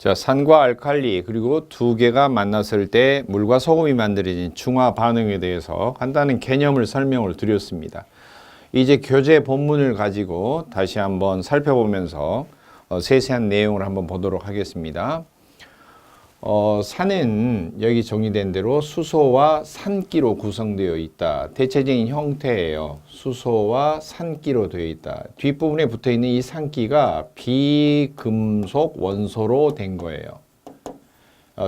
자, 산과 알칼리 그리고 두 개가 만났을 때 물과 소금이 만들어진 중화 반응에 대해서 간단한 개념을 설명을 드렸습니다. 이제 교재 본문을 가지고 다시 한번 살펴보면서 세세한 내용을 한번 보도록 하겠습니다. 산은 여기 정의된 대로 수소와 산기로 구성되어 있다. 대체적인 형태예요. 수소와 산기로 되어 있다. 뒷부분에 붙어있는 이 산기가 비금속 원소로 된 거예요.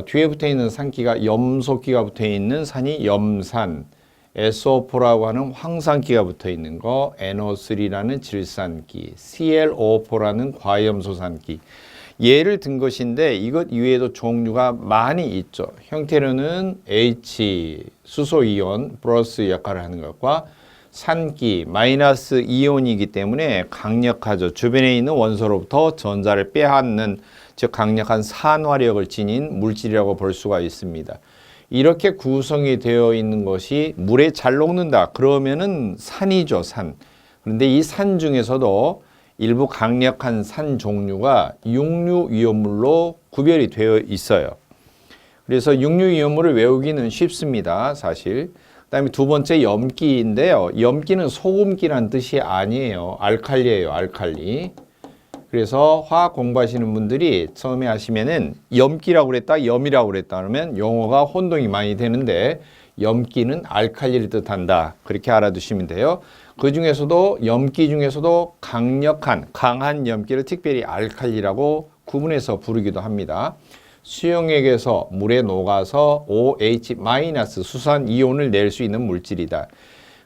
뒤에 붙어있는 산기가 염소기가 붙어있는 산이 염산, SO4라고 하는 황산기가 붙어있는 거, NO3라는 질산기, ClO4라는 과염소산기. 예를 든 것인데 이것 이외에도 종류가 많이 있죠. 형태로는 H, 수소이온, 플러스 역할을 하는 것과 산기, 마이너스 이온이기 때문에 강력하죠. 주변에 있는 원소로부터 전자를 빼앗는, 즉 강력한 산화력을 지닌 물질이라고 볼 수가 있습니다. 이렇게 구성이 되어 있는 것이 물에 잘 녹는다. 그러면은 산이죠, 산. 그런데 이 산 중에서도 일부 강력한 산 종류가 육류위험물로 구별이 되어 있어요. 그래서 육류위험물을 외우기는 쉽습니다, 사실. 그 다음에 두 번째 염기인데요. 염기는 소금기란 뜻이 아니에요. 알칼리예요, 알칼리. 그래서 화학 공부하시는 분들이 처음에 하시면은 염기라고 그랬다, 염이라고 그랬다 그러면 용어가 혼동이 많이 되는데 염기는 알칼리를 뜻한다. 그렇게 알아두시면 돼요. 그 중에서도 염기 중에서도 강한 염기를 특별히 알칼리라고 구분해서 부르기도 합니다. 수용액에서 물에 녹아서 OH- 수산 이온을 낼 수 있는 물질이다.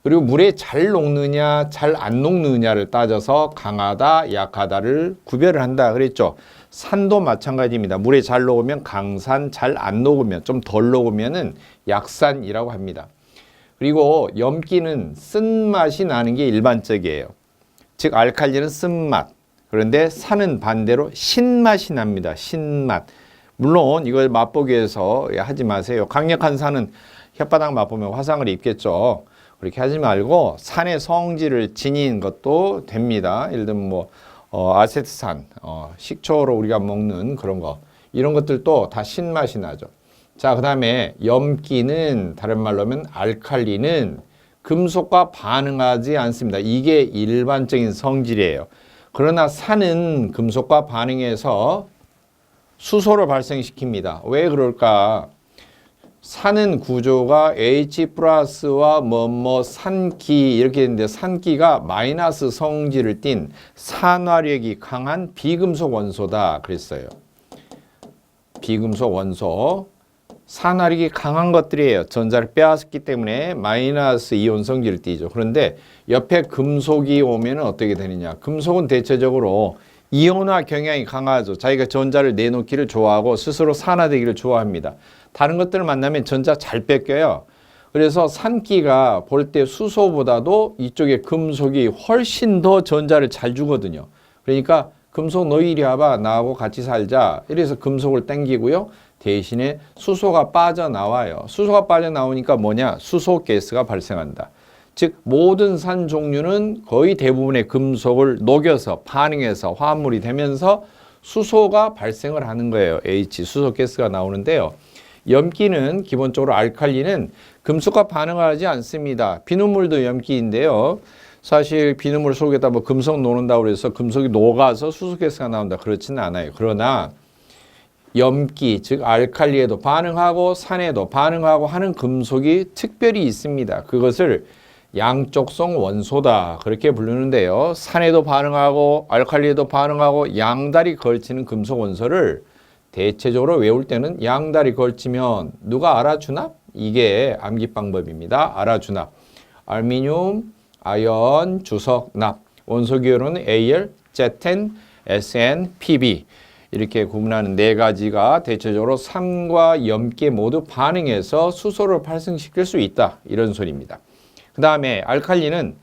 그리고 물에 잘 녹느냐 잘 안 녹느냐를 따져서 강하다 약하다를 구별을 한다 그랬죠. 산도 마찬가지입니다. 물에 잘 녹으면 강산, 잘 안 녹으면 좀 덜 녹으면은 약산이라고 합니다. 그리고 염기는 쓴맛이 나는 게 일반적이에요. 즉 알칼리는 쓴맛. 그런데 산은 반대로 신맛이 납니다. 신맛. 물론 이걸 맛보기 위해서 하지 마세요. 강력한 산은 혓바닥 맛보면 화상을 입겠죠. 그렇게 하지 말고 산의 성질을 지닌 것도 됩니다. 예를 들면 뭐 아세트산, 식초로 우리가 먹는 그런 거, 이런 것들도 다 신맛이 나죠. 자, 그 다음에 염기는 다른 말로 하면 알칼리는 금속과 반응하지 않습니다. 이게 일반적인 성질이에요. 그러나 산은 금속과 반응해서 수소를 발생시킵니다. 왜 그럴까? 산은 구조가 H 플러스와 산기 이렇게 되는데 산기가 마이너스 성질을 띤 산화력이 강한 비금속 원소다 그랬어요. 비금속 원소. 산화력이 강한 것들이에요. 전자를 빼앗았기 때문에 마이너스 이온 성질을 띠죠. 그런데 옆에 금속이 오면 어떻게 되느냐. 금속은 대체적으로 이온화 경향이 강하죠. 자기가 전자를 내놓기를 좋아하고 스스로 산화되기를 좋아합니다. 다른 것들을 만나면 전자 잘 뺏겨요. 그래서 산기가 볼 때 수소보다도 이쪽에 금속이 훨씬 더 전자를 잘 주거든요. 그러니까 금속 너 이리 와봐, 나하고 같이 살자. 이래서 금속을 땡기고요. 대신에 수소가 빠져나와요. 수소가 빠져나오니까 뭐냐? 수소가스가 발생한다. 즉 모든 산 종류는 거의 대부분의 금속을 녹여서 반응해서 화합물이 되면서 수소가 발생을 하는 거예요. H, 수소가스가 나오는데요. 염기는 기본적으로 알칼리는 금속과 반응하지 않습니다. 비눗물도 염기인데요. 사실 비눗물 속에다 뭐 금속 녹는다고 해서 금속이 녹아서 수소가스가 나온다 그렇지는 않아요. 그러나 염기, 즉 알칼리에도 반응하고 산에도 반응하고 하는 금속이 특별히 있습니다. 그것을 양쪽성 원소다 그렇게 부르는데요. 산에도 반응하고 알칼리에도 반응하고 양다리 걸치는 금속 원소를 대체적으로 외울 때는 양다리 걸치면 누가 알아주나? 이게 암기 방법입니다. 알아주나. 알미늄, 아연, 주석, 납. 원소 기호로는 Al, Zn, Sn, Pb. 이렇게 구분하는 네 가지가 대체적으로 산과 염기에 모두 반응해서 수소를 발생시킬 수 있다. 이런 소리입니다. 그 다음에 알칼리는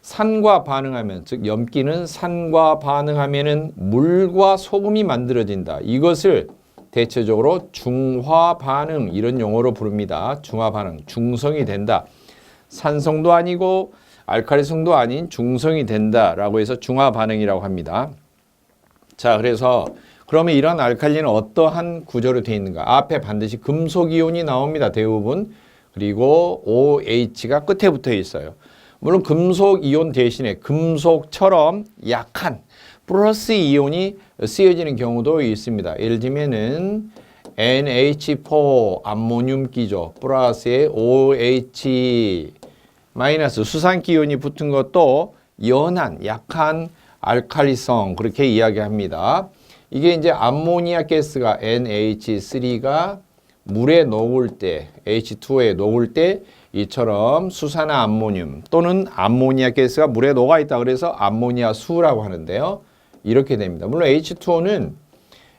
산과 반응하면, 즉 염기는 산과 반응하면은 물과 소금이 만들어진다. 이것을 대체적으로 중화 반응 이런 용어로 부릅니다. 중화 반응, 중성이 된다. 산성도 아니고 알칼리성도 아닌 중성이 된다라고 해서 중화 반응이라고 합니다. 자, 그래서 그러면 이런 알칼리는 어떠한 구조로 되어 있는가? 앞에 반드시 금속이온이 나옵니다. 대부분. 그리고 OH가 끝에 붙어 있어요. 물론 금속이온 대신에 금속처럼 약한 플러스 이온이 쓰여지는 경우도 있습니다. 예를 들면은 NH4 암모늄기죠. 플러스에 OH 마이너스 수산기 이온이 붙은 것도 연한 약한 알칼리성 그렇게 이야기합니다. 이게 이제 암모니아 가스가 NH3가 물에 녹을 때 H2에 녹을 때 이처럼 수산화 암모늄 또는 암모니아 가스가 물에 녹아 있다 그래서 암모니아 수라고 하는데요. 이렇게 됩니다. 물론 H2O는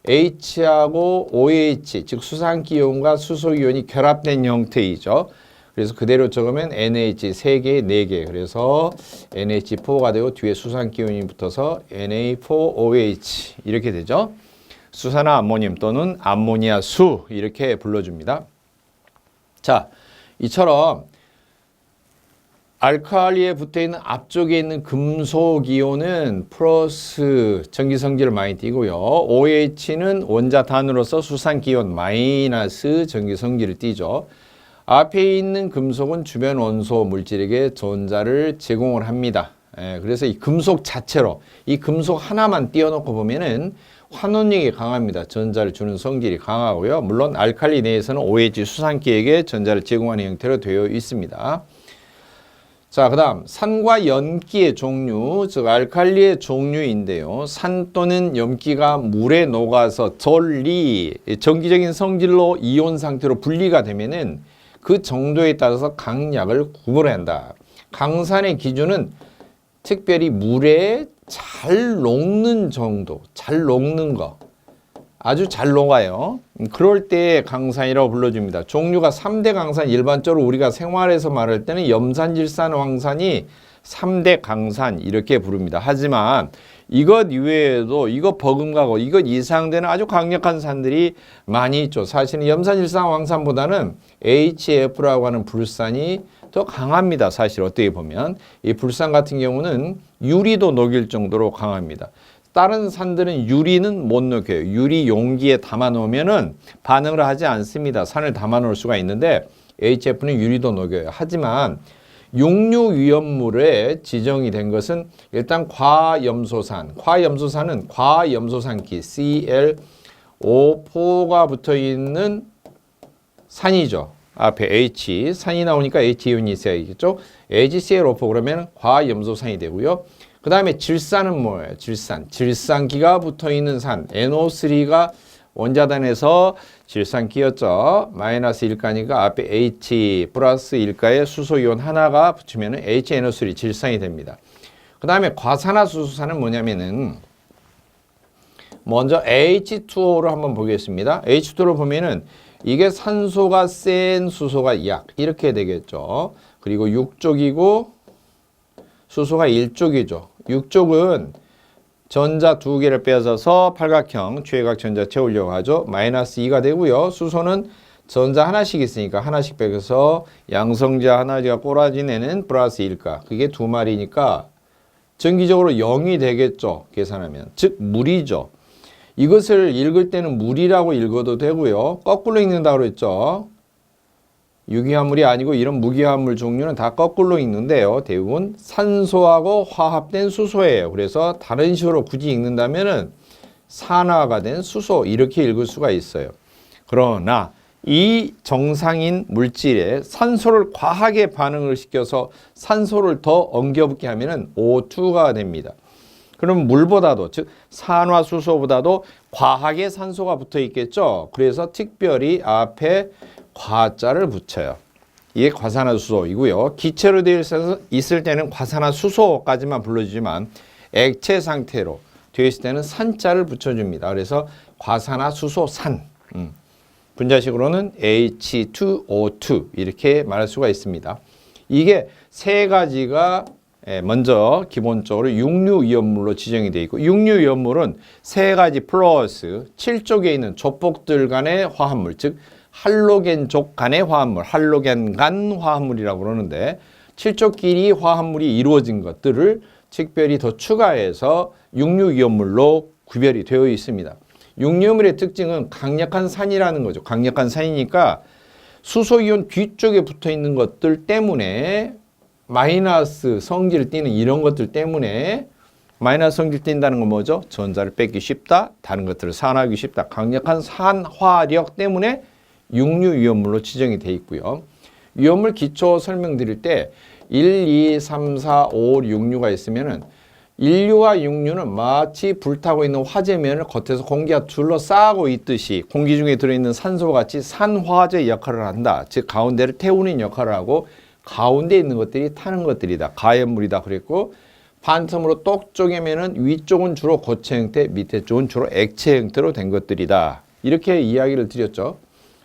H하고 OH 즉 수산기 이온과 수소 이온이 결합된 형태이죠. 그래서 그대로 적으면 NH 3개, 4개. 그래서 NH4가 되고 뒤에 수산기 이온이 붙어서 Na4OH 이렇게 되죠. 수산화 암모늄 또는 암모니아 수 이렇게 불러줍니다. 자, 이처럼 알칼리에 붙어있는 앞쪽에 있는 금속이온은 플러스 전기성질을 많이 띠고요. OH는 원자단으로서 수산기온 마이너스 전기성질을 띠죠. 앞에 있는 금속은 주변 원소 물질에게 전자를 제공을 합니다. 그래서 이 금속 자체로 이 금속 하나만 띄워놓고 보면은 환원력이 강합니다. 전자를 주는 성질이 강하고요. 물론 알칼리 내에서는 OH 수산기에게 전자를 제공하는 형태로 되어 있습니다. 자, 그 다음 산과 염기의 종류, 즉 알칼리의 종류인데요. 산 또는 염기가 물에 녹아서 정기적인 성질로 이온 상태로 분리가 되면은 그 정도에 따라서 강약을 구분한다. 강산의 기준은 특별히 물에 잘 녹는 정도, 잘 녹는 거, 아주 잘 녹아요. 그럴 때 강산이라고 불러줍니다. 종류가 3대 강산, 일반적으로 우리가 생활에서 말할 때는 염산, 질산, 황산이 3대 강산 이렇게 부릅니다. 하지만 이것 이외에도 이것 버금가고 이것 이상되는 아주 강력한 산들이 많이 있죠. 사실은 염산, 질산, 황산보다는 HF라고 하는 불산이 더 강합니다. 사실 어떻게 보면 이 불산 같은 경우는 유리도 녹일 정도로 강합니다. 다른 산들은 유리는 못 녹여요. 유리 용기에 담아 놓으면은 반응을 하지 않습니다. 산을 담아 놓을 수가 있는데 HF는 유리도 녹여요. 하지만 육류위험물에 지정이 된 것은 일단 과염소산. 과염소산은 과염소산기 ClO4가 붙어 있는 산이죠. 앞에 H, 산이 나오니까 H-이온이 있어야겠죠. HClO4 그러면 과염소산이 되고요. 그 다음에 질산은 뭐예요? 질산기가 붙어 있는 산. NO3가 원자단에서 질산기였죠. 마이너스 1가니까 앞에 H 플러스 1가에 수소이온 하나가 붙으면 HNO3 질산이 됩니다. 그 다음에 과산화수소산은 뭐냐면은 먼저 H2O를 한번 보겠습니다. H2O를 보면은 이게 산소가 센 수소가 약 이렇게 되겠죠. 그리고 6쪽이고 수소가 1쪽이죠. 6쪽은 전자 2개를 빼앗아서 팔각형 최외곽 전자 채우려고 하죠. 마이너스 2가 되고요. 수소는 전자 하나씩 있으니까 하나씩 빼서 양성자 하나가 꼬라지내는 플러스 1가. 그게 두 마리니까 전기적으로 0이 되겠죠. 계산하면. 즉 물이죠. 이것을 읽을 때는 물이라고 읽어도 되고요. 거꾸로 읽는다고 그랬죠. 유기화물이 아니고 이런 무기화물 종류는 다 거꾸로 읽는데요. 대부분 산소하고 화합된 수소예요. 그래서 다른 식으로 굳이 읽는다면은 산화가 된 수소 이렇게 읽을 수가 있어요. 그러나 이 정상인 물질에 산소를 과하게 반응을 시켜서 산소를 더 엉겨붙게 하면은 O2가 됩니다. 그럼 물보다도 즉 산화수소보다도 과하게 산소가 붙어 있겠죠. 그래서 특별히 앞에 과자를 붙여요. 이게 과산화수소이고요. 기체로 되어 있을 때는 과산화수소까지만 불러주지만 액체 상태로 되어 있을 때는 산자를 붙여줍니다. 그래서 과산화수소산. 분자식으로는 H2O2 이렇게 말할 수가 있습니다. 이게 세 가지가 먼저 기본적으로 육류위험물로 지정이 되어 있고 육류위험물은 세 가지 플러스 7쪽에 있는 조폭들 간의 화합물 즉 할로겐족 간의 화합물, 할로겐 간 화합물이라고 그러는데 7쪽끼리 화합물이 이루어진 것들을 특별히 더 추가해서 육류위험물로 구별이 되어 있습니다. 육류물의 특징은 강력한 산이라는 거죠. 강력한 산이니까 수소이온 뒤쪽에 붙어 있는 것들 때문에 마이너스 성질을 띠는 이런 것들 때문에 마이너스 성질 띈다는 건 뭐죠? 전자를 뺏기 쉽다. 다른 것들을 산화하기 쉽다. 강력한 산화력 때문에 육류 위험물로 지정이 돼 있고요. 위험물 기초 설명드릴 때 1, 2, 3, 4, 5, 6류가 있으면은 1류와 6류는 마치 불타고 있는 화재면을 겉에서 공기가 둘러싸고 있듯이 공기 중에 들어있는 산소와 같이 산화제 역할을 한다. 즉 가운데를 태우는 역할을 하고 가운데 있는 것들이 타는 것들이다. 가연물이다 그랬고 반틈으로 똑 쪼개면은 위쪽은 주로 고체 형태, 밑에 쪽은 주로 액체 형태로 된 것들이다. 이렇게 이야기를 드렸죠.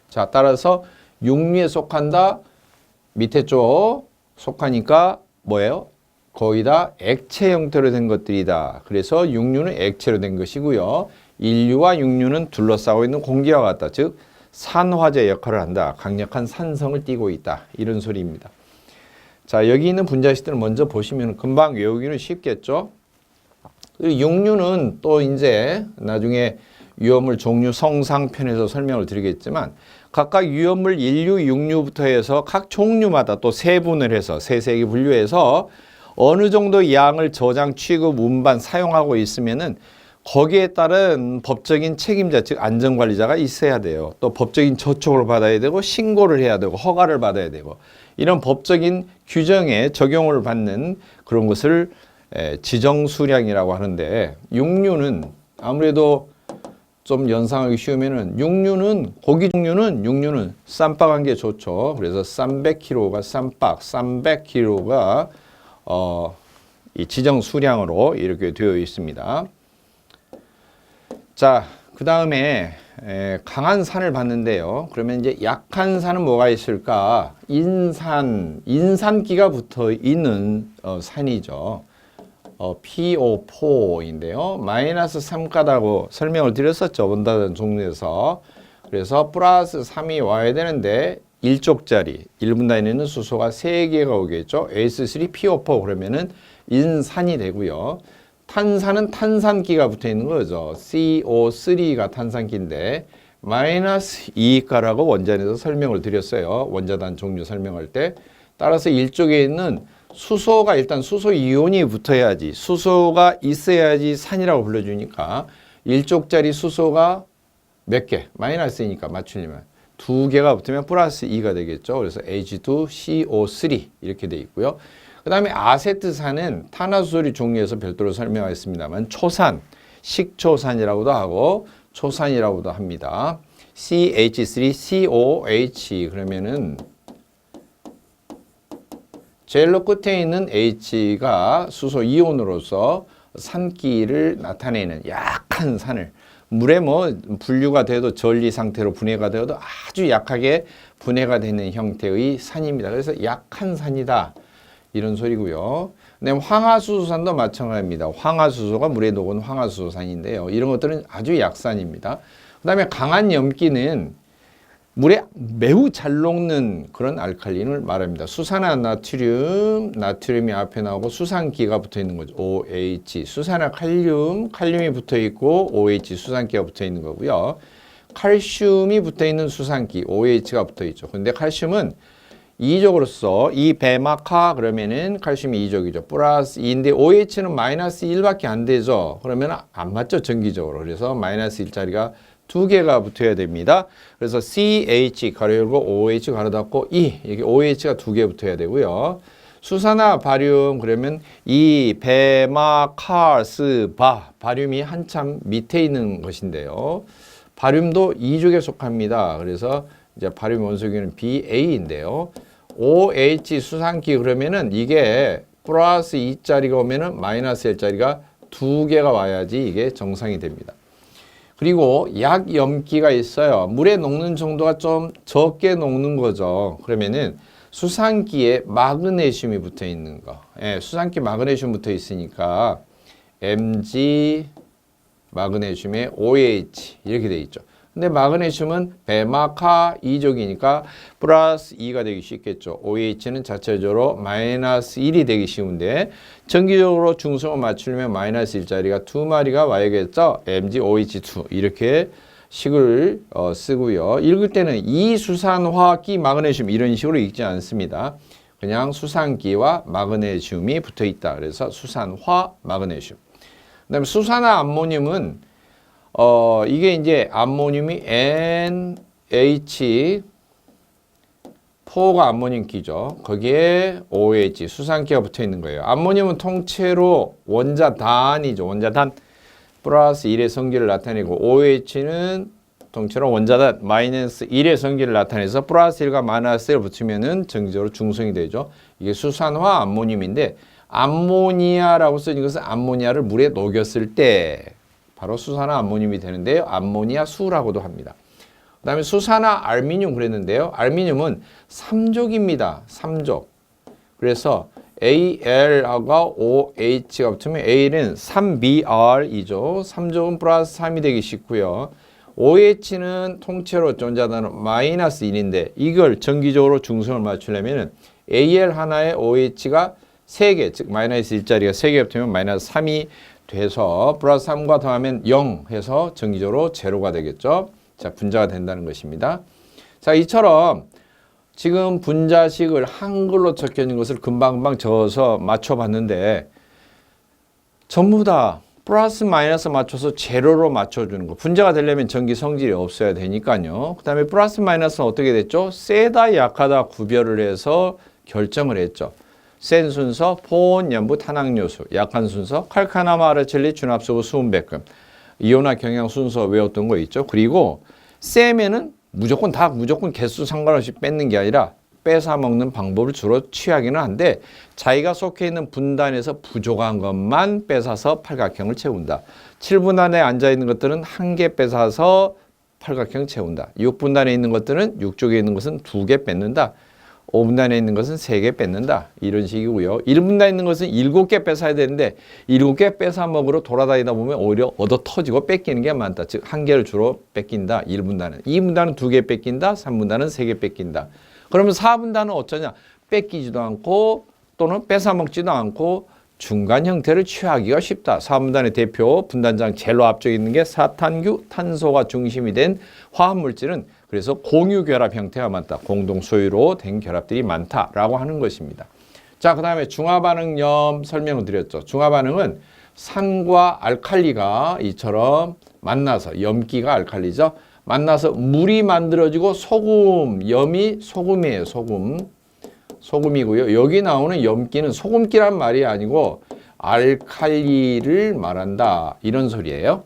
자, 따라서 육류에 속한다. 밑에 쪽 속하니까 뭐예요? 거의 다 액체 형태로 된 것들이다. 그래서 육류는 액체로 된 것이고요. 인류와 육류는 둘러싸고 있는 공기와 같다. 즉 산화제 역할을 한다. 강력한 산성을 띠고 있다. 이런 소리입니다. 자, 여기 있는 분자식들을 먼저 보시면 금방 외우기는 쉽겠죠. 그리고 육류는 또 이제 나중에 유효물 종류 성상편에서 설명을 드리겠지만 각각 유효물 1류, 6류부터 해서 각 종류마다 또 세분을 해서 세세하게 분류해서 어느 정도 양을 저장, 취급, 운반, 사용하고 있으면은 거기에 따른 법적인 책임자, 즉 안전관리자가 있어야 돼요. 또 법적인 저촉을 받아야 되고 신고를 해야 되고 허가를 받아야 되고 이런 법적인 규정에 적용을 받는 그런 것을 지정수량이라고 하는데 육류는 아무래도 좀 연상하기 쉬우면은 고기 육류는 쌈박한 게 좋죠. 그래서 300kg가 쌈박, 300kg가 이 지정 수량으로 이렇게 되어 있습니다. 자, 그 다음에 강한 산을 봤는데요. 그러면 이제 약한 산은 뭐가 있을까? 인산기가 붙어 있는 산이죠. PO4인데요. 마이너스 3가다고 설명을 드렸었죠. 원자단 종류에서. 그래서 플러스 3이 와야 되는데 1쪽짜리 1분 단위는 수소가 3개가 오겠죠. S3PO4 그러면은 인산이 되고요. 탄산은 탄산기가 붙어 있는 거죠. CO3가 탄산기인데 마이너스 2가라고 원자에서 설명을 드렸어요. 원자단 종류 설명할 때. 따라서 1쪽에 있는 수소가 일단 수소 이온이 붙어야지 수소가 있어야지 산이라고 불러주니까 1쪽짜리 수소가 몇 개? 마이너스이니까 맞추려면 2개가 붙으면 플러스 2가 되겠죠. 그래서 H2CO3 이렇게 돼 있고요. 그 다음에 아세트산은 탄화수소리 종류에서 별도로 설명하겠습니다만 초산, 식초산이라고도 하고 초산이라고도 합니다. CH3COH 그러면은 젤로 끝에 있는 H가 수소 이온으로서 산기를 나타내는 약한 산을 물에 뭐 분류가 돼도 전리 상태로 분해가 되어도 아주 약하게 분해가 되는 형태의 산입니다. 그래서 약한 산이다. 이런 소리고요. 그다음에 황화수소산도 마찬가지입니다. 황화수소가 물에 녹은 황화수소산인데요. 이런 것들은 아주 약산입니다. 그다음에 강한 염기는 물에 매우 잘 녹는 그런 알칼리를 말합니다. 수산화나트륨, 나트륨이 앞에 나오고 수산기가 붙어 있는 거죠. OH, 수산화칼륨, 칼륨이 붙어 있고 OH 수산기가 붙어 있는 거고요. 칼슘이 붙어 있는 수산기, OH가 붙어 있죠. 근데 칼슘은 이족으로서 이 배막화 그러면은 칼슘이 2족이죠. 플러스 2인데 OH는 마이너스 1밖에 안 되죠. 그러면 안 맞죠. 전기적으로. 그래서 마이너스 1짜리가 2개가 붙어야 됩니다. 그래서 CH 가로 열고 OH 가로 닫고 E 이게 OH가 2개 붙어야 되고요. 수산화 바륨 그러면 이 베마카스바 바륨이 한참 밑에 있는 것인데요. 바륨도 2족에 속합니다. 그래서 이제 바륨 원소기는 BA인데요. OH 수산기 그러면은 이게 플러스 2짜리가 오면은 마이너스 1짜리가 2개가 와야지 이게 정상이 됩니다. 그리고 약염기가 있어요. 물에 녹는 정도가 좀 적게 녹는 거죠. 그러면은 수산기에 마그네슘이 붙어 있는 거. 예, 수산기 마그네슘 붙어 있으니까 Mg 마그네슘에 OH 이렇게 돼 있죠. 근데 마그네슘은 베마카 2족이니까 플러스 2가 되기 쉽겠죠. OH는 자체적으로 마이너스 1이 되기 쉬운데 정기적으로 중성을 맞추려면 마이너스 1자리가 두 마리가 와야겠죠. MgOH2 이렇게 식을 쓰고요. 읽을 때는 이수산화기 마그네슘 이런 식으로 읽지 않습니다. 그냥 수산기와 마그네슘이 붙어 있다. 그래서 수산화 마그네슘. 그다음에 수산화 암모늄은 이게 이제 암모늄이 NH 4가 암모늄기죠. 거기에 OH 수산기가 붙어 있는 거예요. 암모늄은 통째로 원자단이죠. 원자단 플러스 1의 성질을 나타내고 OH는 통째로 원자단 마이너스 1의 성질을 나타내서 플러스 1과 마이너스 1을 붙이면은 정기적으로 중성이 되죠. 이게 수산화 암모늄인데 암모니아라고 쓰는 것은 암모니아를 물에 녹였을 때 바로 수산화 암모늄이 되는데요. 암모니아 수라고도 합니다. 그 다음에 수산화 알미늄 그랬는데요. 알미늄은 3족입니다. 3족. 그래서 AL하고 OH가 붙으면 A는 3Br이죠. 3족은 플러스 3이 되기 쉽고요. OH는 통째로 전자단은 마이너스 1인데 이걸 정기적으로 중성을 맞추려면 AL 하나에 OH가 3개, 즉 마이너스 1자리가 3개 붙으면 마이너스 3이 돼서 플러스 3과 더하면 0 해서 정기적으로 제로가 되겠죠. 자, 분자가 된다는 것입니다. 자, 이처럼 지금 분자식을 한글로 적혀 있는 것을 금방금방 적어서 맞춰봤는데 전부 다 플러스 마이너스 맞춰서 제로로 맞춰주는 거. 분자가 되려면 전기 성질이 없어야 되니까요. 그 다음에 플러스 마이너스는 어떻게 됐죠? 세다 약하다 구별을 해서 결정을 했죠. 센 순서, 포온, 염부, 탄황요수, 약한 순서, 칼카나마, 아르첼리, 준합소고, 수은백금, 이온화 경향 순서 외웠던 거 있죠. 그리고 셈에는 무조건 개수 상관없이 뺏는 게 아니라 뺏어 먹는 방법을 주로 취하기는 한데 자기가 속해 있는 분단에서 부족한 것만 뺏어서 팔각형을 채운다. 7분단에 앉아있는 것들은 한 개 뺏어서 팔각형 채운다. 6분단에 있는 것들은 6쪽에 있는 것은 2개 뺏는다. 5분단에 있는 것은 3개 뺏는다. 이런 식이고요. 1분단에 있는 것은 7개 뺏어야 되는데 7개 뺏어 먹으러 돌아다니다 보면 오히려 얻어 터지고 뺏기는 게 많다. 즉, 한 개를 주로 뺏긴다. 1분단은. 2분단은 2개 뺏긴다. 3분단은 3개 뺏긴다. 그러면 4분단은 어쩌냐? 뺏기지도 않고 또는 뺏어 먹지도 않고 중간 형태를 취하기가 쉽다. 4분단의 대표 분단장 제일 앞쪽에 있는 게 사탄규, 탄소가 중심이 된 화합물질은 그래서 공유결합 형태가 많다. 공동 소유로 된 결합들이 많다라고 하는 것입니다. 자, 그 다음에 중화반응염 설명을 드렸죠. 중화반응은 산과 알칼리가 이처럼 만나서 염기가 알칼리죠. 만나서 물이 만들어지고 염이 소금이에요. 소금이고요. 여기 나오는 염기는 소금기란 말이 아니고 알칼리를 말한다. 이런 소리예요.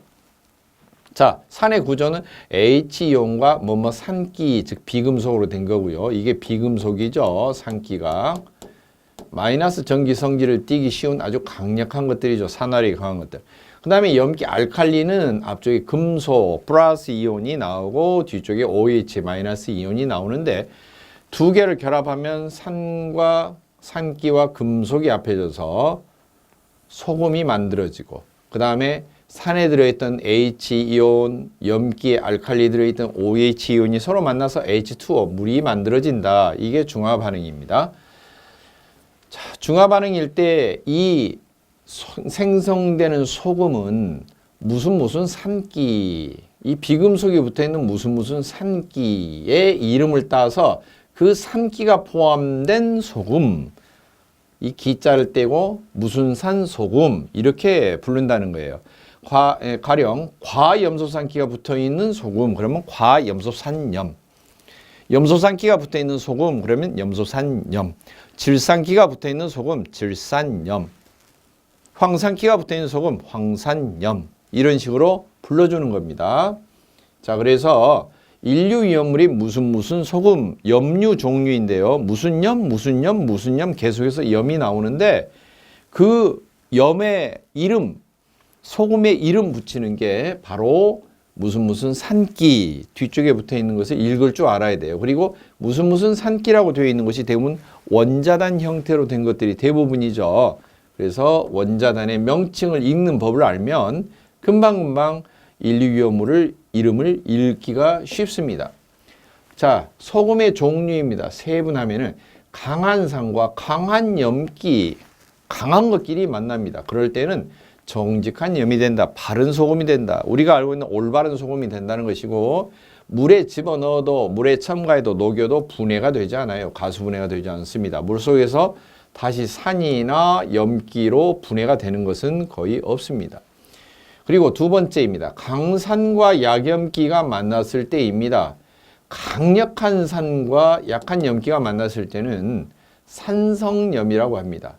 자, 산의 구조는 H이온과 산기, 즉 비금속으로 된 거고요. 이게 비금속이죠. 산기가. 마이너스 전기 성질을 띠기 쉬운 아주 강력한 것들이죠. 산화력이 강한 것들. 그 다음에 염기 알칼리는 앞쪽에 금속 플러스 이온이 나오고 뒤쪽에 OH 마이너스 이온이 나오는데 두 개를 결합하면 산기와 금속이 합해져서 소금이 만들어지고 그 다음에 산에 들어있던 H이온, 염기에 알칼리 들어있던 OH이온이 서로 만나서 H2O, 물이 만들어진다. 이게 중화 반응입니다. 자, 중화 반응일 때 이 생성되는 소금은 무슨 산기, 이 비금속이 붙어있는 무슨 산기의 이름을 따서 그 산기가 포함된 소금, 이 기자를 떼고 무슨 산 소금 이렇게 부른다는 거예요. 가령 과염소산기가 붙어있는 소금 그러면 과염소산염, 염소산기가 붙어있는 소금 그러면 염소산염, 질산기가 붙어있는 소금 질산염, 황산기가 붙어있는 소금 황산염 이런 식으로 불러주는 겁니다. 자, 그래서 인류위험물이 무슨 소금, 염류 종류인데요. 무슨 염 계속해서 염이 나오는데 그 염의 이름, 소금의 이름 붙이는 게 바로 무슨 산기 뒤쪽에 붙어 있는 것을 읽을 줄 알아야 돼요. 그리고 무슨 산기라고 되어 있는 것이 대부분 원자단 형태로 된 것들이 대부분이죠. 그래서 원자단의 명칭을 읽는 법을 알면 금방금방 인류위험물을 이름을 읽기가 쉽습니다. 자, 소금의 종류입니다. 세분하면은 강한 산과 강한 염기, 강한 것끼리 만납니다. 그럴 때는 정직한 염이 된다. 바른 소금이 된다. 우리가 알고 있는 올바른 소금이 된다는 것이고, 물에 집어넣어도 물에 첨가해도 녹여도 분해가 되지 않아요. 가수분해가 되지 않습니다. 물속에서 다시 산이나 염기로 분해가 되는 것은 거의 없습니다. 그리고 두 번째입니다. 강산과 약염기가 만났을 때입니다. 강력한 산과 약한 염기가 만났을 때는 산성염이라고 합니다.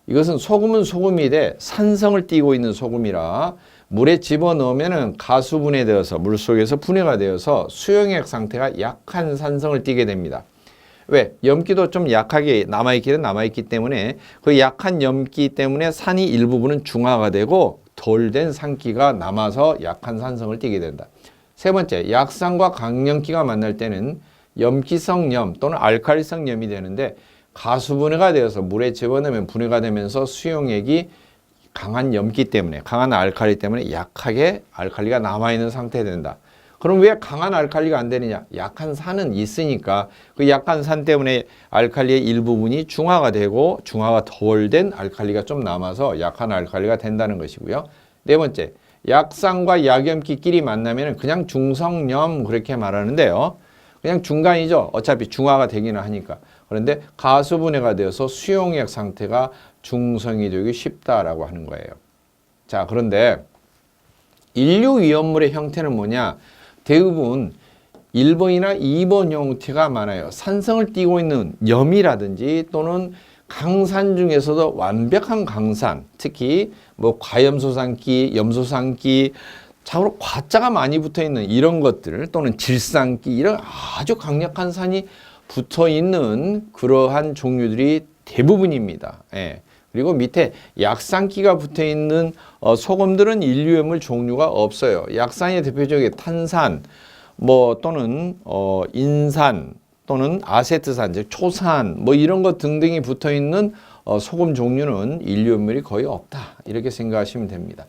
이것은 소금은 소금이되 산성을 띠고 있는 소금이라 물에 집어넣으면 가수분해되어서 물속에서 분해가 되어서 수용액 상태가 약한 산성을 띠게 됩니다. 왜? 염기도 좀 약하게 남아있기는 남아있기 때문에 그 약한 염기 때문에 산이 일부분은 중화가 되고 덜 된 산기가 남아서 약한 산성을 띠게 된다. 세 번째, 약산과 강염기가 만날 때는 염기성 염 또는 알칼리성 염이 되는데 가수분해가 되어서 물에 집어넣으면 분해가 되면서 수용액이 강한 염기 때문에, 강한 알칼리 때문에 약하게 알칼리가 남아있는 상태가 된다. 그럼 왜 강한 알칼리가 안 되느냐? 약한 산은 있으니까 그 약한 산 때문에 알칼리의 일부분이 중화가 되고 중화가 덜 된 알칼리가 좀 남아서 약한 알칼리가 된다는 것이고요. 네 번째, 약산과 약염기끼리 만나면 그냥 중성염 그렇게 말하는데요. 그냥 중간이죠. 어차피 중화가 되기는 하니까. 그런데 가수분해가 되어서 수용액 상태가 중성이 되기 쉽다라고 하는 거예요. 자, 그런데 인류 위험물의 형태는 뭐냐? 대부분 1번이나 2번 형태가 많아요. 산성을 띠고 있는 염이라든지 또는 강산 중에서도 완벽한 강산, 특히 뭐 과염소산기, 염소산기, 참으로 과자가 많이 붙어 있는 이런 것들 또는 질산기 이런 아주 강력한 산이 붙어 있는 그러한 종류들이 대부분입니다. 예. 그리고 밑에 약산기가 붙어 있는 소금들은 인류염물 종류가 없어요. 약산의 대표적인 탄산, 뭐 또는 인산 또는 아세트산, 즉 초산, 뭐 이런 것 등등이 붙어 있는 소금 종류는 인류염물이 거의 없다. 이렇게 생각하시면 됩니다.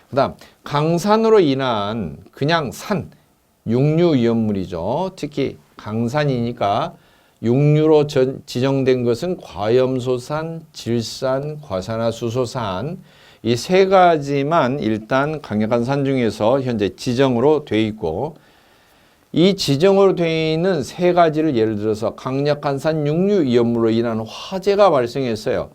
그다음 강산으로 인한 그냥 산, 육류 위험물이죠. 특히 강산이니까 육류로 지정된 것은 과염소산, 질산, 과산화수소산 이 세 가지만 일단 강력한 산 중에서 현재 지정으로 되어 있고 이 지정으로 되어 있는 세 가지를 예를 들어서 강력한 산 육류 위험물로 인한 화재가 발생했어요.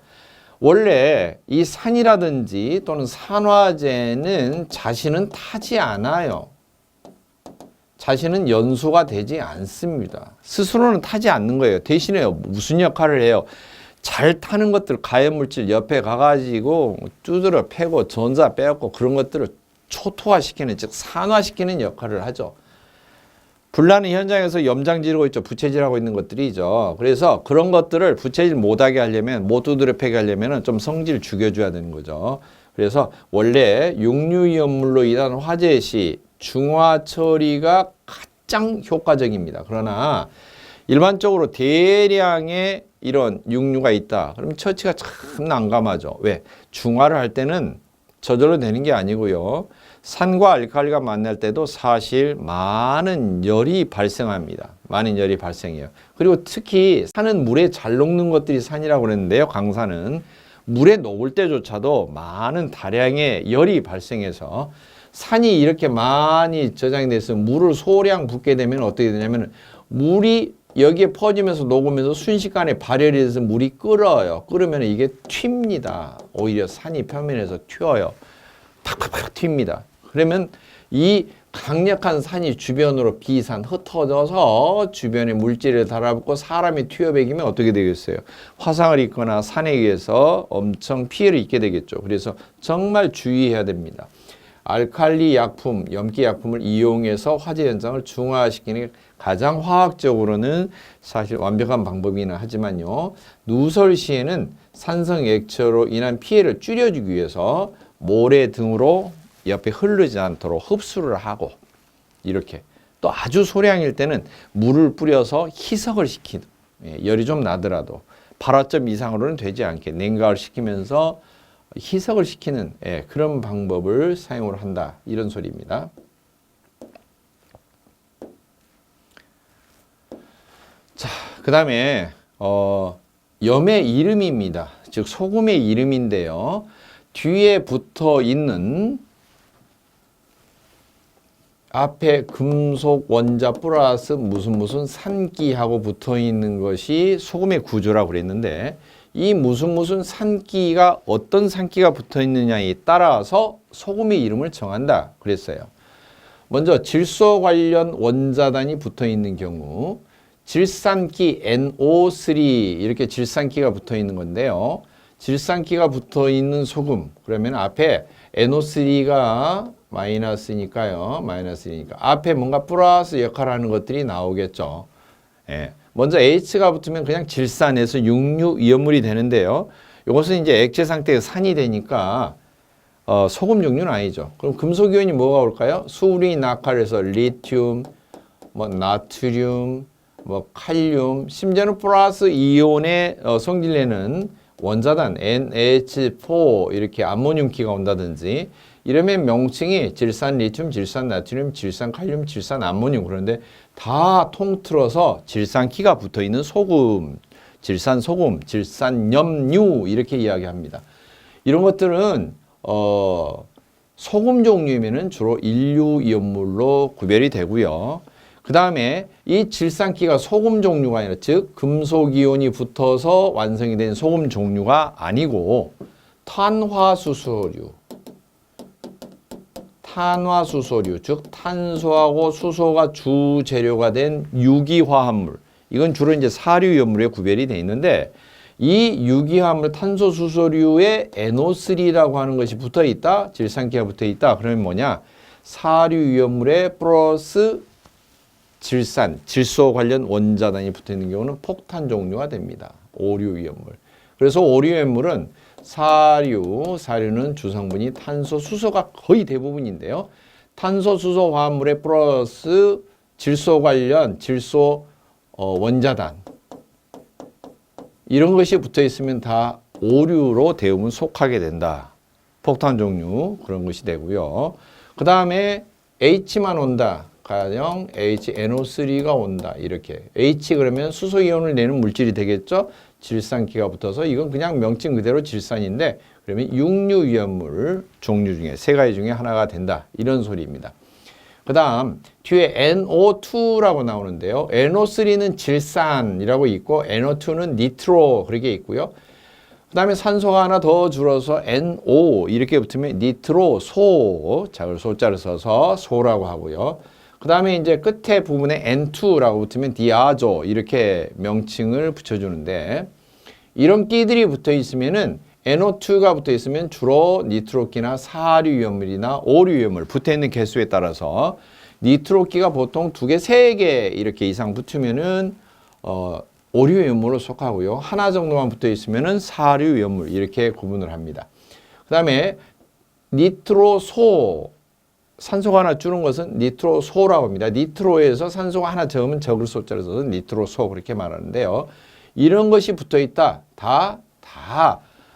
원래 이 산이라든지 또는 산화제는 자신은 타지 않아요. 자신은 연소가 되지 않습니다. 스스로는 타지 않는 거예요. 대신에 무슨 역할을 해요? 잘 타는 것들, 가해물질 옆에 가가지고 두드려 패고 전자 빼앗고 그런 것들을 초토화시키는, 즉 산화시키는 역할을 하죠. 불나는 현장에서 염장 지르고 있죠. 부채질하고 있는 것들이죠. 그래서 그런 것들을 부채질 못하게 하려면, 못 두드려 패게 하려면 좀 성질 죽여줘야 되는 거죠. 그래서 원래 육류위험물로 인한 화재 시 중화 처리가 가장 효과적입니다. 그러나 일반적으로 대량의 이런 육류가 있다. 그러면 처치가 참 난감하죠. 왜? 중화를 할 때는 저절로 되는 게 아니고요. 산과 알칼리가 만날 때도 사실 많은 열이 발생합니다. 많은 열이 발생해요. 그리고 특히 산은 물에 잘 녹는 것들이 산이라고 그랬는데요. 강산은 물에 녹을 때조차도 많은 다량의 열이 발생해서 산이 이렇게 많이 저장이 돼서 물을 소량 붓게 되면 어떻게 되냐면 물이 여기에 퍼지면서 녹으면서 순식간에 발열이 돼서 물이 끓어요. 끓으면 이게 튑니다. 오히려 산이 표면에서 튀어요. 팍팍팍 튑니다. 그러면 이 강력한 산이 주변으로 비산 흩어져서 주변에 물질을 달아붙고 사람이 튀어배기면 어떻게 되겠어요? 화상을 입거나 산에 의해서 엄청 피해를 입게 되겠죠. 그래서 정말 주의해야 됩니다. 알칼리 약품, 염기 약품을 이용해서 화재 현장을 중화시키는 게 가장 화학적으로는 사실 완벽한 방법이긴 하지만요. 누설 시에는 산성 액체로 인한 피해를 줄여주기 위해서 모래 등으로 옆에 흐르지 않도록 흡수를 하고 이렇게 또 아주 소량일 때는 물을 뿌려서 희석을 시키는 열이 좀 나더라도 8화 이상으로는 되지 않게 냉각을 시키면서 희석을 시키는 그런 방법을 사용을 한다 이런 소리입니다. 그 다음에 염의 이름입니다. 즉 소금의 이름인데요. 뒤에 붙어 있는 앞에 금속 원자 플러스 무슨 산기하고 붙어 있는 것이 소금의 구조라고 그랬는데 이 무슨 산기가 어떤 산기가 붙어 있느냐에 따라서 소금의 이름을 정한다 그랬어요. 먼저 질소 관련 원자단이 붙어 있는 경우 질산기 NO3 이렇게 질산기가 붙어 있는 건데요. 질산기가 붙어 있는 소금 그러면 앞에 NO3가 마이너스니까요. 마이너스니까 앞에 뭔가 플러스 역할을 하는 것들이 나오겠죠. 예. 먼저 H가 붙으면 그냥 질산에서 육류이온물이 되는데요. 이것은 이제 액체 상태의 산이 되니까 소금 종류는 아니죠. 그럼 금속이온이 뭐가 올까요? 수리, 나칼에서 리튬, 뭐 나트륨, 뭐 칼륨, 심지어는 플러스 이온의 성질내는 원자단 NH4 이렇게 암모늄기가 온다든지 이러면 명칭이 질산 리튬, 질산 나트륨, 질산 칼륨, 질산 암모늄 그런데 다 통틀어서 질산기가 붙어 있는 소금, 질산 소금, 질산 염류 이렇게 이야기합니다. 이런 것들은 소금 종류이면은 주로 인류이온물로 구별이 되고요. 그 다음에 이 질산기가 소금 종류가 아니라 즉 금속이온이 붙어서 완성이 된 소금 종류가 아니고 탄화수소류, 즉 탄소하고 수소가 주재료가 된 유기화합물 이건 주로 이제 사류이온물에 구별이 되어 있는데 이 유기화합물 탄소수소류에 NO3라고 하는 것이 붙어 있다. 질산기가 붙어 있다. 그러면 뭐냐? 사류이온물에 플러스 질산, 질소 관련 원자단이 붙어 있는 경우는 폭탄 종류가 됩니다. 오류이온물. 그래서 오류이온물은 사류는 주성분이 탄소, 수소가 거의 대부분인데요. 탄소, 수소 화합물에 플러스 질소 관련 질소 원자단 이런 것이 붙어 있으면 다 오류로 대부분 속하게 된다. 폭탄 종류 그런 것이 되고요. 그 다음에 H만 온다. 가령 HNO3가 온다. 이렇게 H 그러면 수소이온을 내는 물질이 되겠죠. 질산기가 붙어서 이건 그냥 명칭 그대로 질산인데 그러면 육류이온물 종류 중에 세 가지 중에 하나가 된다. 이런 소리입니다. 그 다음 뒤에 NO2라고 나오는데요. NO3는 질산이라고 있고 NO2는 니트로 그렇게 있고요. 그 다음에 산소가 하나 더 줄어서 NO 이렇게 붙으면 니트로소 작은 소자를 써서 소라고 하고요. 그 다음에 이제 끝에 부분에 N2라고 붙으면 디아조 이렇게 명칭을 붙여주는데 이런 끼들이 붙어 있으면은 NO2가 붙어 있으면 주로 니트로기나 사류이온물이나 오류이온물 붙어 있는 개수에 따라서 니트로기가 보통 2개, 3개 이렇게 이상 붙으면은 오류이온물로 속하고요. 하나 정도만 붙어 있으면은 사류이온물 이렇게 구분을 합니다. 그 다음에 니트로소 산소가 하나 줄은 것은 니트로소라고 합니다. 니트로에서 산소가 하나 적으면 적을 소자를 써서 니트로소 그렇게 말하는데요. 이런 것이 붙어 있다. 다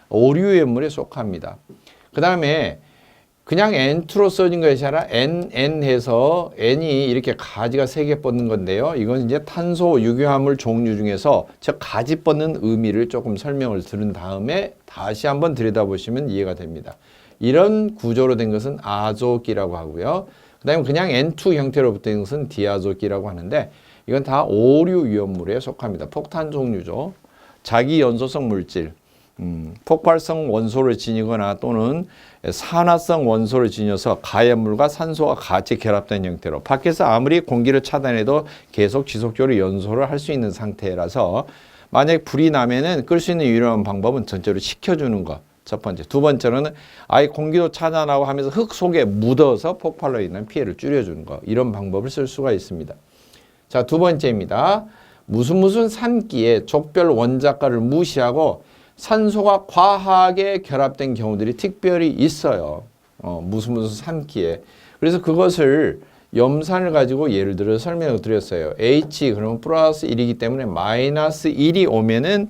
오류이온물에 속합니다. 그 다음에 그냥 N2로 써진 것이 아니라 NN 해서 N이 이렇게 가지가 3개 뻗는 건데요. 이건 이제 탄소 유기화합물 종류 중에서 저 가지 뻗는 의미를 조금 설명을 들은 다음에 다시 한번 들여다보시면 이해가 됩니다. 이런 구조로 된 것은 아조기라고 하고요. 그 다음에 그냥 N2 형태로 붙어 있는 것은 디아조기라고 하는데 이건 다 오류이온물에 속합니다. 폭탄 종류죠. 자기 연소성 물질, 폭발성 원소를 지니거나 또는 산화성 원소를 지녀서 가연물과 산소가 같이 결합된 형태로 밖에서 아무리 공기를 차단해도 계속 지속적으로 연소를 할 수 있는 상태라서 만약 불이 나면은 끌 수 있는 유일한 방법은 전체로 식혀주는 것. 첫 번째. 두 번째로는 아예 공기도 차단하고 하면서 흙 속에 묻어서 폭발로 인한 피해를 줄여주는 것. 이런 방법을 쓸 수가 있습니다. 자, 두 번째입니다. 무슨 산기에 족별 원자가를 무시하고 산소가 과하게 결합된 경우들이 특별히 있어요. 무슨 산기에. 그래서 그것을 염산을 가지고 예를 들어 설명을 드렸어요. H 그러면 플러스 1이기 때문에 마이너스 1이 오면은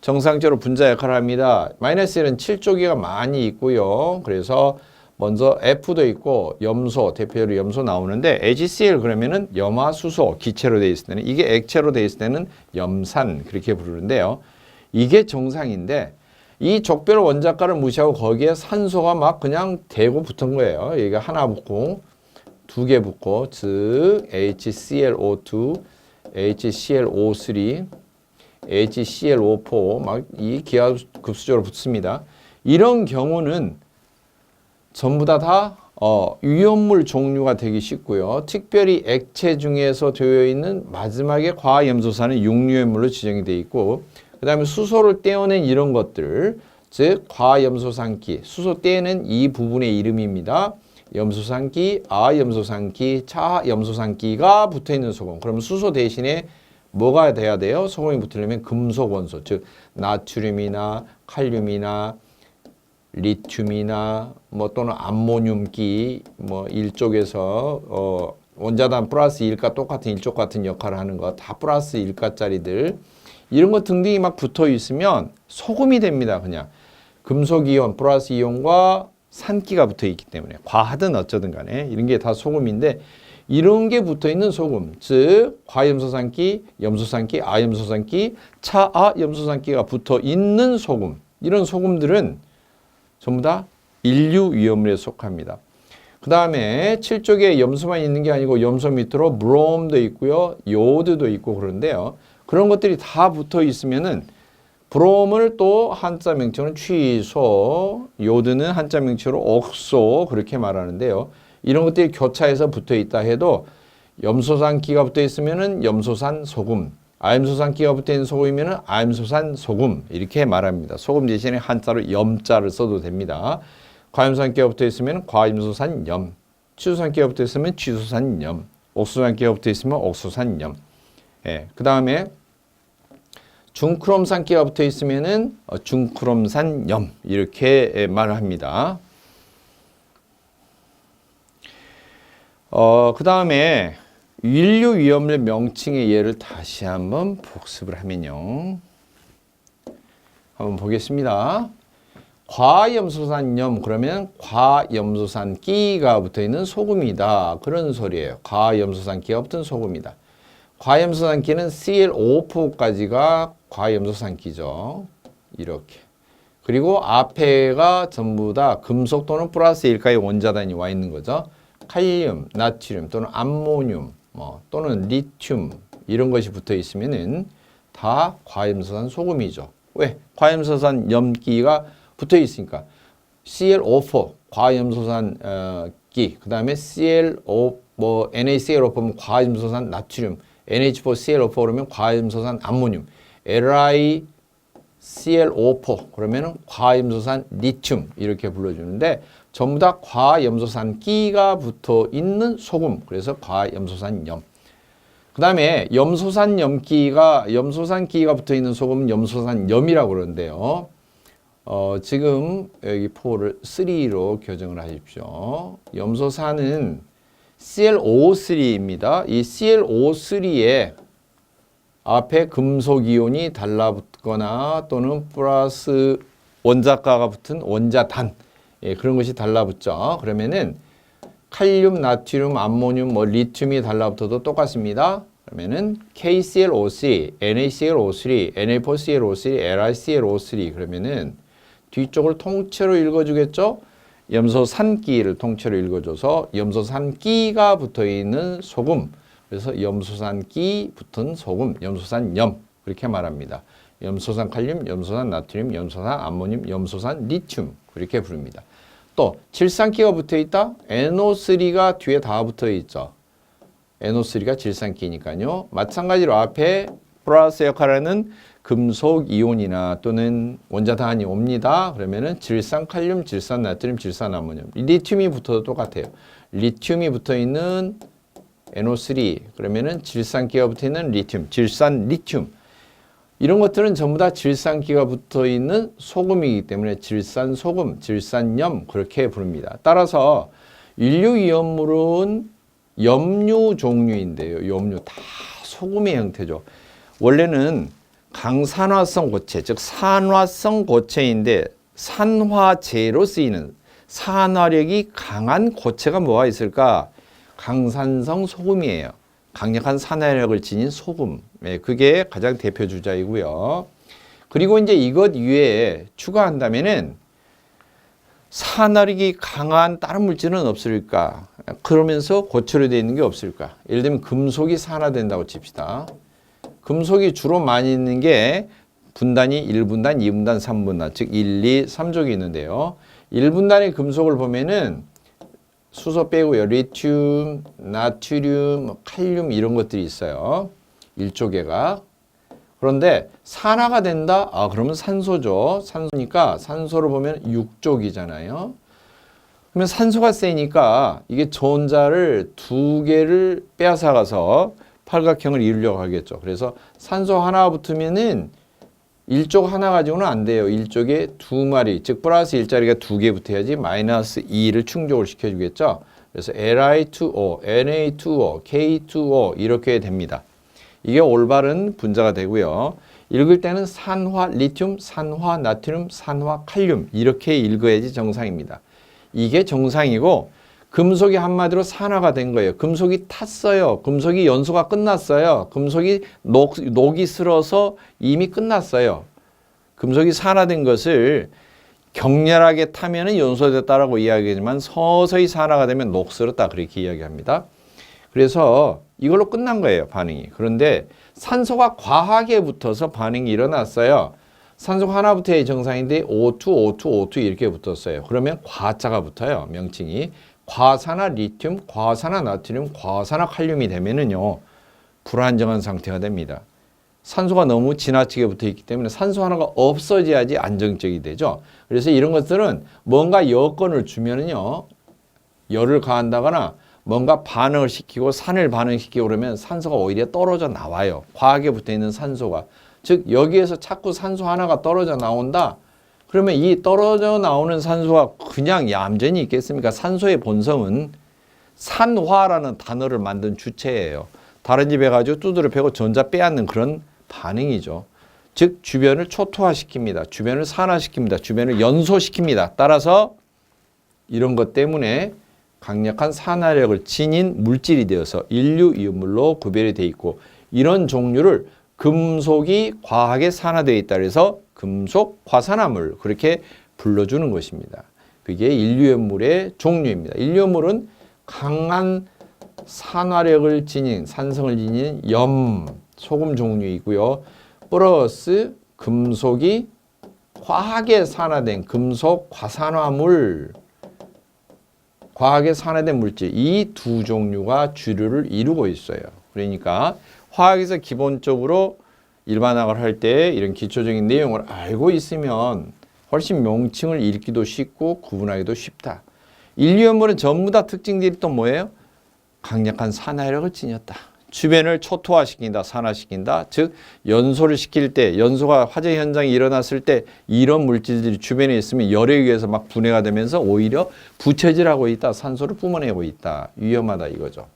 정상적으로 분자 역할을 합니다. 마이너스 1은 7조기가 많이 있고요. 그래서 먼저 F도 있고 염소, 대표로 염소 나오는데 HCl 그러면은 염화수소 기체로 되어 있을 때는 이게 액체로 되어 있을 때는 염산 그렇게 부르는데요. 이게 정상인데 이 족별 원자가를 무시하고 거기에 산소가 막 그냥 대고 붙은 거예요. 여기가 하나 붙고 두 개 붙고 즉 HClO2, HClO3, HClO4 막 이 기하급수적으로 붙습니다. 이런 경우는 전부 다 위험물 종류가 되기 쉽고요. 특별히 액체 중에서 되어 있는 마지막에 과염소산은 육류염물로 지정이 되어 있고 그 다음에 수소를 떼어낸 이런 것들 즉 과염소산기, 수소 떼어낸 이 부분의 이름입니다. 염소산기, 아염소산기, 차염소산기가 붙어있는 소금. 그러면 수소 대신에 뭐가 돼야 돼요? 소금이 붙으려면 금속 원소, 즉 나트륨이나 칼륨이나 리튬이나 뭐 또는 암모늄기 뭐 일족에서 원자단 플러스 1가 똑같은 일족 같은 역할을 하는 거 다 플러스 1가짜리들 이런 거 등등이 막 붙어 있으면 소금이 됩니다. 그냥 금속 이온 플러스 이온과 산기가 붙어 있기 때문에 과하든 어쩌든 간에 이런 게 다 소금인데 이런 게 붙어 있는 소금 즉 과염소산기, 염소산기, 아염소산기, 차아염소산기가 붙어 있는 소금 이런 소금들은 전부 다 인류 위험물에 속합니다. 그 다음에 7쪽에 염소만 있는 게 아니고 염소 밑으로 브롬도 있고요. 요오드도 있고 그런데요. 그런 것들이 다 붙어 있으면은 브롬을 또 한자 명칭은 취소, 요오드는 한자 명칭으로 옥소 그렇게 말하는데요. 이런 것들이 교차해서 붙어 있다 해도 염소산기가 붙어 있으면은 염소산 소금, 아염소산기가 붙어 있는 소금이면은 아염소산 소금 이렇게 말합니다. 소금 대신에 한자로 염자를 써도 됩니다. 과염소산기가 붙어 있으면 과염소산 염, 취소산기가 붙어 있으면 취소산 염, 옥소산기가 붙어 있으면 옥소산 염. 예, 그 다음에 중크롬산기가 붙어 있으면은 중크롬산 염 이렇게 말을 합니다. 그 다음에 인류 위험물 명칭의 예를 다시 한번 복습을 하면요. 한번 보겠습니다. 과염소산염 그러면 과염소산기가 붙어있는 소금이다. 그런 소리예요. 과염소산기가 붙은 소금이다. 과염소산기는 ClO4까지가 과염소산기죠. 이렇게. 그리고 앞에가 전부 다 금속 또는 플러스 1가의 원자단이 와 있는 거죠. 칼륨, 나트륨 또는 암모늄 또는 리튬 이런 것이 붙어 있으면은 다 과염소산 소금이죠. 왜? 과염소산 염기가 붙어 있으니까 ClO4 과염소산 기 그다음에 NaClO4면 과염소산 나트륨, NH4ClO4 그러면 과염소산 암모늄, LiClO4 그러면은 과염소산 리튬 이렇게 불러주는데 전부 다 과염소산기가 붙어 있는 소금. 그래서 과염소산염. 그 다음에 염소산기가 붙어 있는 소금은 염소산염이라고 그러는데요. 지금 여기 4를 3로 교정을 하십시오. 염소산은 ClO3입니다. 이 ClO3에 앞에 금속이온이 달라붙거나 또는 플러스 원자가가 붙은 원자단 예, 그런 것이 달라붙죠. 그러면은 칼륨, 나트륨, 암모늄, 리튬이 달라붙어도 똑같습니다. 그러면은 KClO3, NaClO3, Na4ClO3, LiClO3 그러면은 뒤쪽을 통째로 읽어주겠죠. 염소산기를 통째로 읽어줘서 염소산기가 붙어있는 소금 그래서 염소산기 붙은 소금, 염소산염 그렇게 말합니다. 염소산 칼륨, 염소산 나트륨, 염소산 암모늄, 염소산 리튬 그렇게 부릅니다. 또 질산기가 붙어있다. NO3가 뒤에 다 붙어있죠. NO3가 질산기니까요. 마찬가지로 앞에 플러스 역할을 하는 금속 이온이나 또는 원자단이 옵니다. 그러면은 질산 칼륨, 질산 나트륨, 질산 암모늄. 리튬이 붙어도 똑같아요. 리튬이 붙어있는 NO3 그러면은 질산기가 붙어있는 리튬, 질산 리튬 이런 것들은 전부 다 질산기가 붙어있는 소금이기 때문에 질산소금, 질산염 그렇게 부릅니다. 따라서 인류 위험물은 염류 종류인데요. 염류 다 소금의 형태죠. 원래는 강산화성 고체, 즉 산화성 고체인데 산화제로 쓰이는 산화력이 강한 고체가 뭐가 있을까? 강산성 소금이에요. 강력한 산화력을 지닌 소금. 네, 그게 가장 대표 주자이고요. 그리고 이제 이것 이외에 추가한다면은 산화력이 강한 다른 물질은 없을까? 그러면서 고체로 되어 있는 게 없을까? 예를 들면 금속이 산화된다고 칩시다. 금속이 주로 많이 있는 게 분단이 1분단, 2분단, 3분단, 즉 1, 2, 3족이 있는데요. 1분단의 금속을 보면은 수소 빼고요. 리튬, 나트륨, 칼륨 이런 것들이 있어요. 1족에가. 그런데 산화가 된다? 그러면 산소죠. 산소니까 산소를 보면 6족이잖아요. 그러면 산소가 세니까 이게 전자를 두 개를 빼앗아가서 팔각형을 이루려고 하겠죠. 그래서 산소 하나 붙으면은 1족 하나 가지고는 안 돼요. 1족에 두 마리, 즉 플러스 1자리가 두 개 붙어야지 마이너스 2를 충족을 시켜주겠죠. 그래서 Li2O, Na2O, K2O 이렇게 됩니다. 이게 올바른 분자가 되고요. 읽을 때는 산화 리튬, 산화 나트륨, 산화 칼륨 이렇게 읽어야지 정상입니다. 이게 정상이고 금속이 한마디로 산화가 된 거예요. 금속이 탔어요. 금속이 연소가 끝났어요. 금속이 녹이 슬어서 이미 끝났어요. 금속이 산화된 것을 격렬하게 타면은 연소됐다라고 이야기하지만 서서히 산화가 되면 녹슬었다 그렇게 이야기합니다. 그래서 이걸로 끝난 거예요, 반응이. 그런데 산소가 과하게 붙어서 반응이 일어났어요. 산소가 하나 붙어야 정상인데 O2, O2, O2 이렇게 붙었어요. 그러면 과자가 붙어요, 명칭이. 과산화 리튬, 과산화 나트륨, 과산화 칼륨이 되면은요, 불안정한 상태가 됩니다. 산소가 너무 지나치게 붙어 있기 때문에 산소 하나가 없어져야지 안정적이 되죠. 그래서 이런 것들은 뭔가 여건을 주면은요, 열을 가한다거나 뭔가 반응을 시키고 산을 반응시키고 그러면 산소가 오히려 떨어져 나와요. 과하게 붙어 있는 산소가. 즉 여기에서 자꾸 산소 하나가 떨어져 나온다. 그러면 이 떨어져 나오는 산소가 그냥 얌전히 있겠습니까? 산소의 본성은 산화라는 단어를 만든 주체예요. 다른 집에 가지고 두드려 패고 전자 빼앗는 그런 반응이죠. 즉 주변을 초토화시킵니다. 주변을 산화시킵니다. 주변을 연소시킵니다. 따라서 이런 것 때문에 강력한 산화력을 지닌 물질이 되어서 인류 이온물로 구별이 되어 있고 이런 종류를 금속이 과하게 산화되어 있다 그래서 금속 과산화물 그렇게 불러주는 것입니다. 그게 인류연물의 종류입니다. 인류연물은 강한 산화력을 지닌 산성을 지닌 염, 소금 종류이고요. 플러스 금속이 과하게 산화된 금속 과산화물 과하게 산화된 물질 이 두 종류가 주류를 이루고 있어요. 그러니까 화학에서 기본적으로 일반화를 할 때 이런 기초적인 내용을 알고 있으면 훨씬 명칭을 읽기도 쉽고 구분하기도 쉽다. 인류연물은 전부 다 특징들이 또 뭐예요? 강력한 산화력을 지녔다. 주변을 초토화시킨다, 산화시킨다. 즉 연소를 시킬 때, 연소가 화재 현상이 일어났을 때 이런 물질들이 주변에 있으면 열에 의해서 막 분해가 되면서 오히려 부채질하고 있다, 산소를 뿜어내고 있다. 위험하다 이거죠.